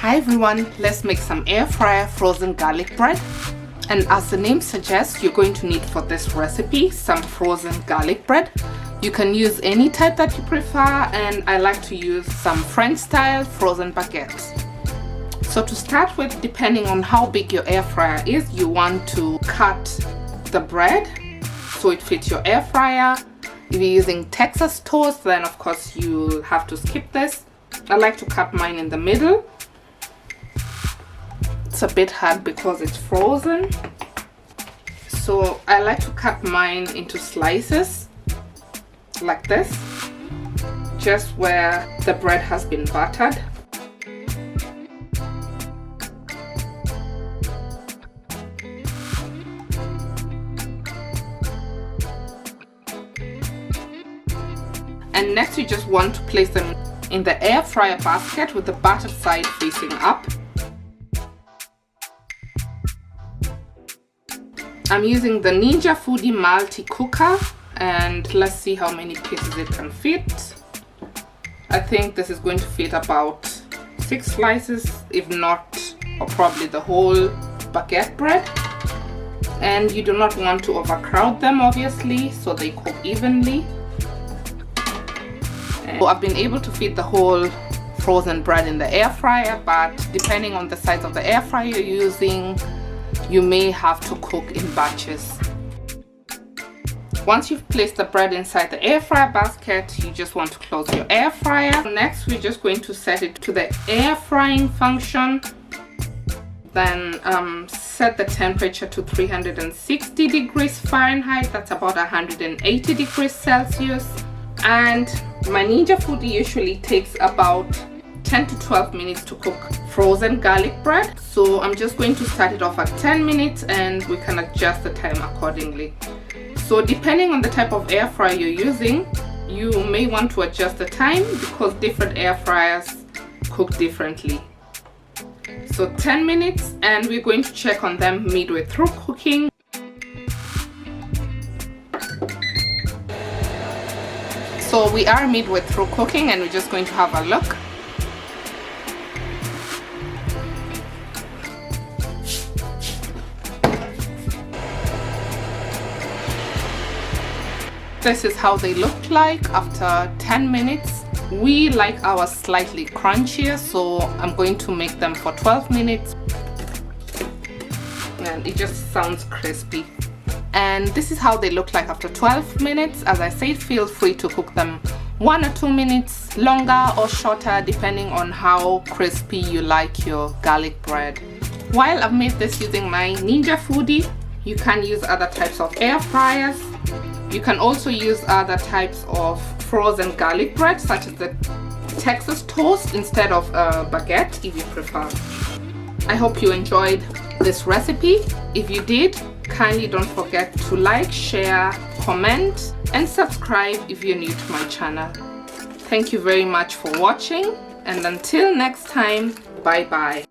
Hi everyone, let's make some air fryer frozen garlic bread. And as the name suggests, you're going to need for this recipe some frozen garlic bread. You can use any type that you prefer, and I like to use some French style frozen baguettes. So to start with, depending on how big your air fryer is, you want to cut the bread so it fits your air fryer. If you're using Texas toast, then of course you'll have to skip this. I like to cut mine in the middle. It's a bit hard because it's frozen, so I like to cut mine into slices like this, just where the bread has been buttered. And next you just want to place them in the air fryer basket with the battered side facing up. I'm using the Ninja Foodi multi-cooker, and let's see how many pieces it can fit. I think this is going to fit about 6 slices, if not, or probably the whole baguette bread. And you do not want to overcrowd them, obviously, so they cook evenly. So I've been able to fit the whole frozen bread in the air fryer, but depending on the size of the air fryer you're using, you may have to cook in batches. Once you've placed the bread inside the air fryer basket, you just want to close your air fryer. Next, we're just going to set it to the air frying function. Then set the temperature to 360 degrees Fahrenheit. That's about 180 degrees Celsius. And my Ninja Foodi usually takes about 10 to 12 minutes to cook frozen garlic bread. So I'm just going to start it off at 10 minutes and we can adjust the time accordingly. So depending on the type of air fryer you're using, you may want to adjust the time because different air fryers cook differently. So 10 minutes, and we're going to check on them midway through cooking. So we are midway through cooking and we're just going to have a look. This is how they look like after 10 minutes. We like ours slightly crunchier, so I'm going to make them for 12 minutes. And it just sounds crispy. And this is how they look like after 12 minutes. As I said, feel free to cook them 1 or 2 minutes longer or shorter depending on how crispy you like your garlic bread. While I've made this using my Ninja Foodi, you can use other types of air fryers. You can also use other types of frozen garlic bread, such as the Texas toast instead of a baguette if you prefer. I hope you enjoyed this recipe. If you did, kindly don't forget to like, share, comment, and subscribe if you're new to my channel. Thank you very much for watching, and until next time, bye bye.